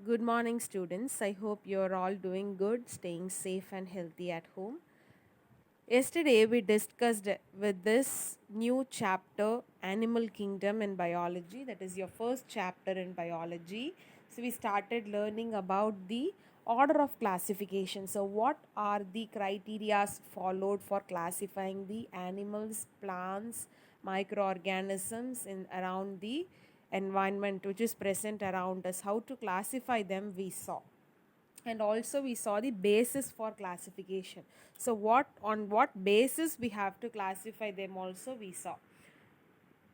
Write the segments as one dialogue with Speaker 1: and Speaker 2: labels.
Speaker 1: Good morning, students. I hope you're all doing good, staying safe and healthy at home. Yesterday, we discussed with this new chapter, Animal Kingdom in Biology. That is your first chapter in biology. So, we started learning about the order of classification. So, what are the criteria followed for classifying the animals, plants, microorganisms in around the environment which is present around us? How to classify them, we saw, and also we saw the basis for classification. So what basis we have to classify them also we saw.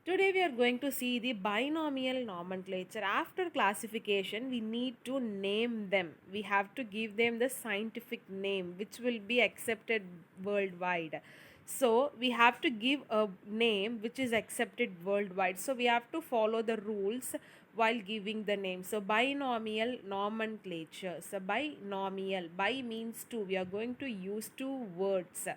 Speaker 1: Today we are going to see the binomial nomenclature. After classification we need to name them. We have to give them the scientific name which will be accepted worldwide. So we have to give a name which is accepted worldwide, so we have to follow the rules while giving the name. So binomial nomenclature. So binomial, bi means two, we are going to use two words.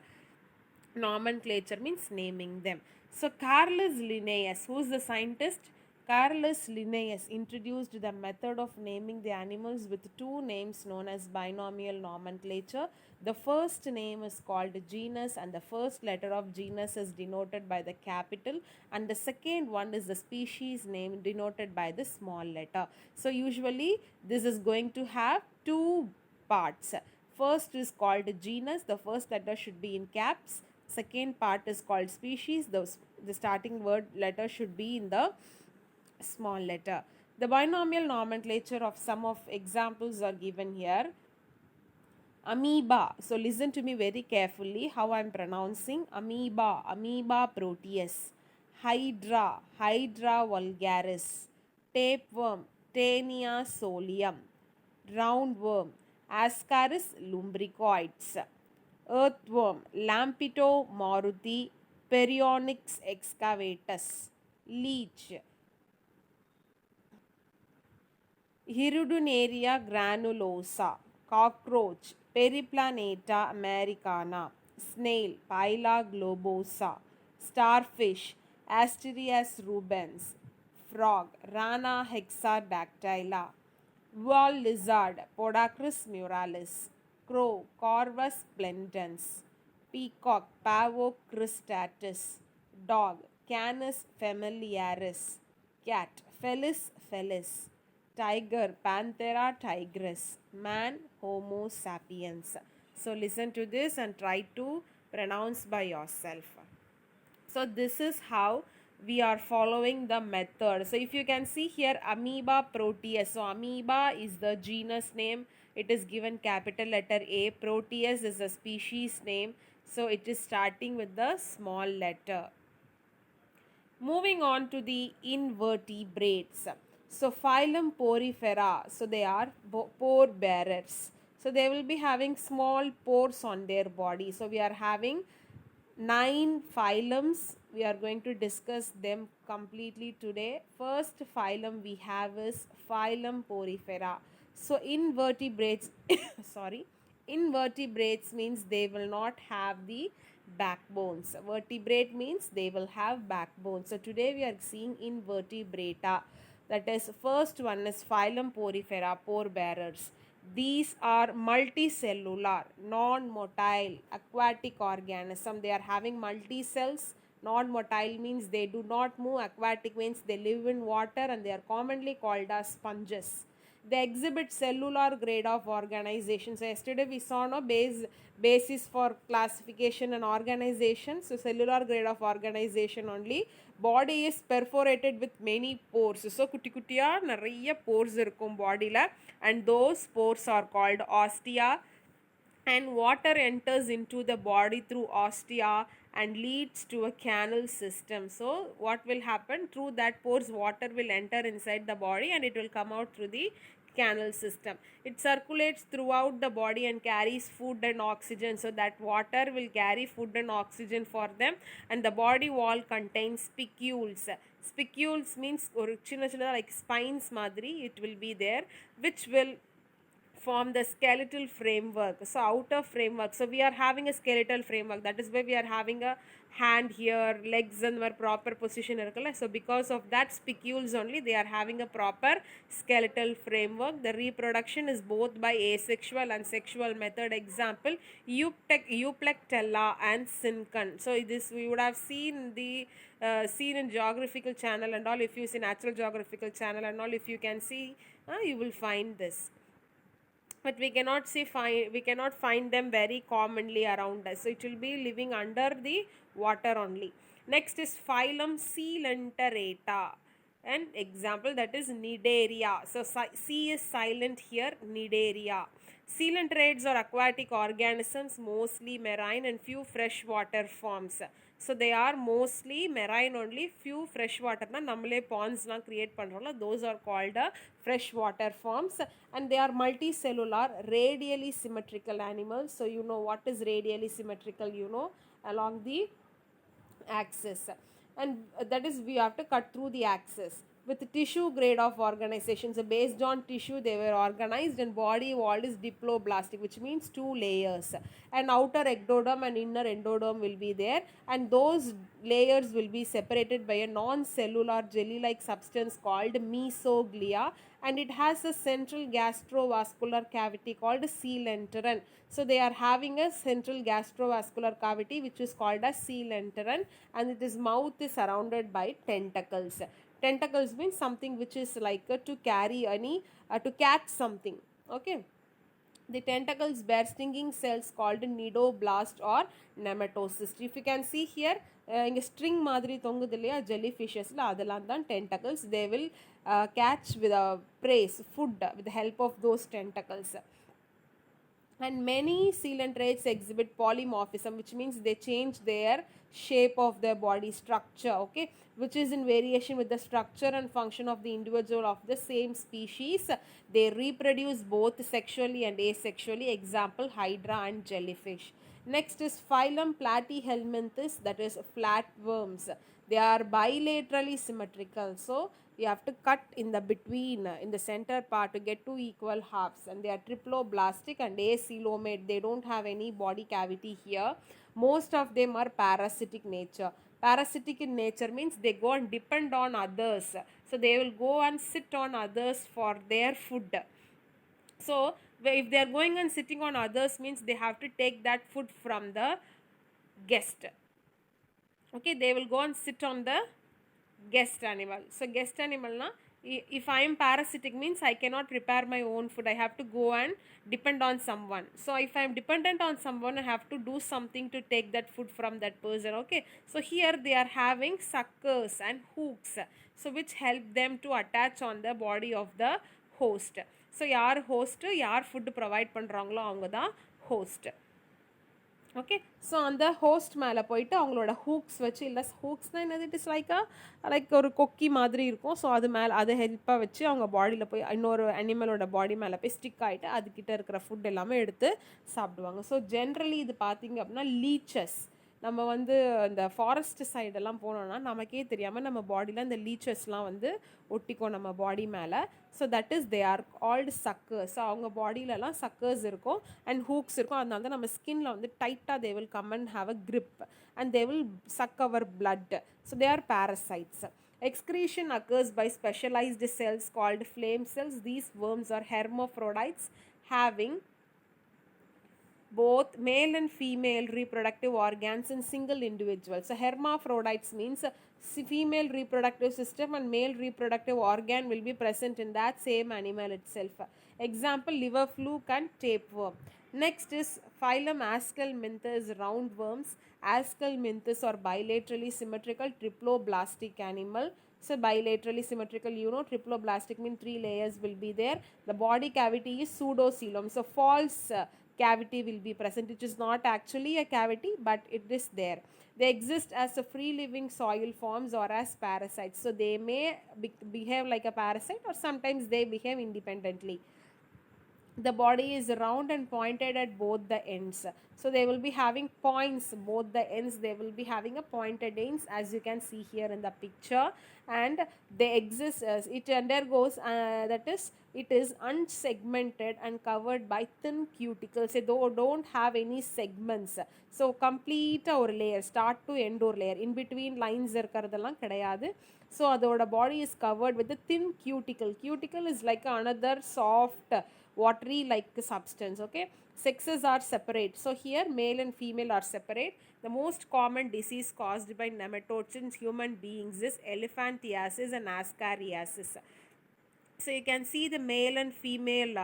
Speaker 1: Nomenclature means naming them. So Carolus Linnaeus, who is the scientist? Carolus Linnaeus introduced the method of naming the animals with two names known as binomial nomenclature. The first name is called genus, and the first letter of genus is denoted by the capital, and the second one is the species name denoted by the small letter. So usually this is going to have two parts. First is called genus, the first letter should be in caps. Second part is called species, the starting word letter should be in the small letter. The binomial nomenclature of some of examples are given here. Amoeba. So listen to me very carefully how I am pronouncing. Amoeba, Amoeba proteus. Hydra, Hydra vulgaris. Tapeworm, Taenia solium. Roundworm, Ascaris lumbricoides. Earthworm, Lampito maruti. Perionyx excavatus. Leech, Hirudinaria granulosa, cockroach, Periplaneta americana, snail, Pila globosa, starfish, Asterias rubens, frog, Rana hexadactyla, wall lizard, Podacris muralis, crow, Corvus splendens, peacock, Pavo cristatus, dog, Canis familiaris, cat, Felis felis, tiger, Panthera tigris, man, Homo sapiens. So listen to this and try to pronounce by yourself. So this is how we are following the method. So if you can see here, Amoeba proteus. So amoeba is the genus name. It is given capital letter A. Proteus is the species name. So it is starting with the small letter. Moving on to the invertebrates. So phylum Porifera, so they are pore bearers. So they will be having small pores on their body. So we are having 9 phylums. We are going to discuss them completely today. First phylum we have is phylum Porifera. So invertebrates, sorry, invertebrates means they will not have the backbones. Vertebrate means they will have backbones. So today we are seeing invertebrata. That is, first one is phylum Porifera, pore bearers. These are multicellular, non-motile, aquatic organism. They are having multi-cells. Non-motile means they do not move. Aquatic means they live in water, and they are commonly called as sponges. They exhibit cellular grade of organization. So yesterday we saw no basis for classification and organization. So cellular grade of organization only. Body is perforated with many pores. So குட்டி குட்டியா நிறைய pores இருக்கும் பாடியில், and those pores are called ostia, and water enters into the body through ostia and leads to a canal system. So what will happen, through that pores water will enter inside the body and it will come out through the canal system. It circulates throughout the body and carries food and oxygen. So that water will carry food and oxygen for them. And the body wall contains spicules. Spicules means ஒரு சின்ன சின்னதா like spines மாதிரி it will be there, which will form the skeletal framework. So outer framework, so we are having a skeletal framework, that is why we are having a hand here, legs and were proper position irukala. So because of that spicules only they are having a proper skeletal framework. The reproduction is both by asexual and sexual method. Example, Euplectella and Syncan. So this we would have seen the seen in geographical channel and all. If you see natural geographical channel and all, if you can see, you will find this. But we cannot find them very commonly around us, so it will be living under the water only. Next is phylum Coelenterata. An example, that is Cnidaria. So C is silent here, Cnidaria. Coelenterats are aquatic organisms, mostly marine and few freshwater forms. So they are mostly marine only, few freshwater na nammale ponds la create pandrola, those are called freshwater forms. And they are multicellular, radially symmetrical animals. So you know what is radially symmetrical, you know, along the axis, and that is we have to cut through the axis. With tissue grade of organization, so based on tissue they were organized, and body wall is diploblastic, which means 2 layers, and outer ectoderm and inner endoderm will be there, and those layers will be separated by a non-cellular jelly like substance called mesoglia, and it has a central gastrovascular cavity called coelenteron. So they are having a central gastrovascular cavity which is called as coelenteron, and its mouth is surrounded by tentacles. Tentacles means something which is like to carry any to catch something. Okay. The tentacles bear stinging cells called nidoblast or nematocyst. If you can see here, இங்கே string மாதிரி தொங்குது இல்லையா ஜெல்லிஃபிஷஸில், அதெல்லாம் தான் tentacles. They will catch with a prey, food, with the help of those tentacles. And many coelentrates exhibit polymorphism, which means they change their shape of their body structure, okay, which is in variation with the structure and function of the individual of the same species. They reproduce both sexually and asexually. Example, hydra and jellyfish. Next is phylum Platyhelminthes, that is flatworms. They are bilaterally symmetrical, so you have to cut in the between, in the center part to get 2 equal halves, and they are triploblastic and acoelomate. They don't have any body cavity here. Most of them are parasitic nature. Parasitic in nature means they go and depend on others, so they will go and sit on others for their food. So if they are going and sitting on others means they have to take that food from the guest. Okay, they will go and sit on the guest animal. So guest animal na, if I am parasitic means I cannot prepare my own food, I have to go and depend on someone. So if I am dependent on someone, I have to do something to take that food from that person. Okay, so here they are having suckers and hooks, so which help them to attach on the body of the host. So yaar host, yaar food provide பண்றாங்களோ அவங்க தான் host. Okay, so அந்த host மேலே போயிட்டு அவங்களோட hooks வச்சு, இல்லை ஹூக்ஸ்னால் என்னது, இட் இஸ் லைக் ஒரு கொக்கி மாதிரி இருக்கும். ஸோ அது மேலே அதை ஹெல்ப்பாக வச்சு அவங்க பாடியில் போய் இன்னொரு அனிமலோட பாடி மேலே போய் ஸ்டிக் ஆகிட்டு அதுக்கிட்ட இருக்கிற ஃபுட் எல்லாமே எடுத்து சாப்பிடுவாங்க. ஸோ ஜென்ரலி இது பார்த்திங்க அப்படின்னா லீச்சஸ், நம்ம வந்து இந்த ஃபாரஸ்ட் சைடெல்லாம் போனோம்னா நமக்கே தெரியாமல் நம்ம பாடியில் இந்த லீச்சஸ்லாம் வந்து ஒட்டிக்கும் நம்ம பாடி மேலே. So that is they are called suckers. So அவங்க பாடியிலலாம் சக்கர்ஸ் இருக்கும் அண்ட் ஹூக்ஸ் இருக்கும். அதனால தான் நம்ம ஸ்கின்ல வந்து டைட்டாக they will come and have a grip and they will suck our blood. So they are parasites. Excretion occurs by specialized cells called flame cells. These worms are hermaphrodites having both male and female reproductive organs in single individual. So hermaphrodites means female reproductive system and male reproductive organ will be present in that same animal itself. Example, liver fluke and tapeworm. Next is phylum Ascalminthus, roundworms. Ascalminthus are bilaterally symmetrical triploblastic animal. So bilaterally symmetrical, you know, triploblastic means 3 layers will be there. The body cavity is pseudocoelom, so false cavity will be present, which is not actually a cavity but it is there. They exist as a free living soil forms or as parasites. So they may behave like a parasite or sometimes they behave independently. The body is round and pointed at both the ends. So they will be having points, both the ends they will be having a pointed ends, as you can see here in the picture. And they exist as it undergoes, that is, it is unsegmented and covered by thin cuticles. They don't have any segments. So complete or layer, start to end or layer, in between lines இருக்கிறதெல்லாம் கிடையாது. So அதோட body is covered with a thin cuticle. Cuticle is like another soft watery like substance. Okay, sexes are separate. So here male and female are separate. The most common disease caused by nematodes in human beings is elephantiasis and ascariasis. So you can see the male and female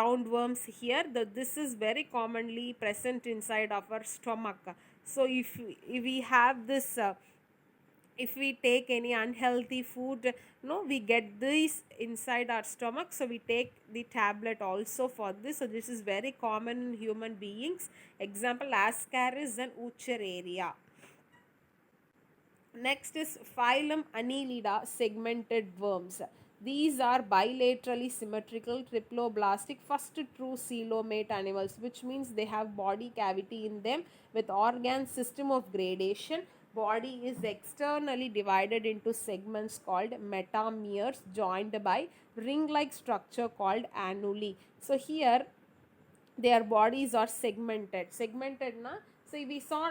Speaker 1: roundworms here. This is very commonly present inside of our stomach. So if we have this if we take any unhealthy food, no, we get this inside our stomach. So we take the tablet also for this. So this is very common in human beings. Example, ascaris and Wuchereria. Next is phylum Annelida, segmented worms. These are bilaterally symmetrical triploblastic first true coelomate animals, which means they have body cavity in them with organ system of gradation. Body is externally divided into segments called metameres joined by ring-like structure called annuli. So here their bodies are segmented. Segmented na, so we saw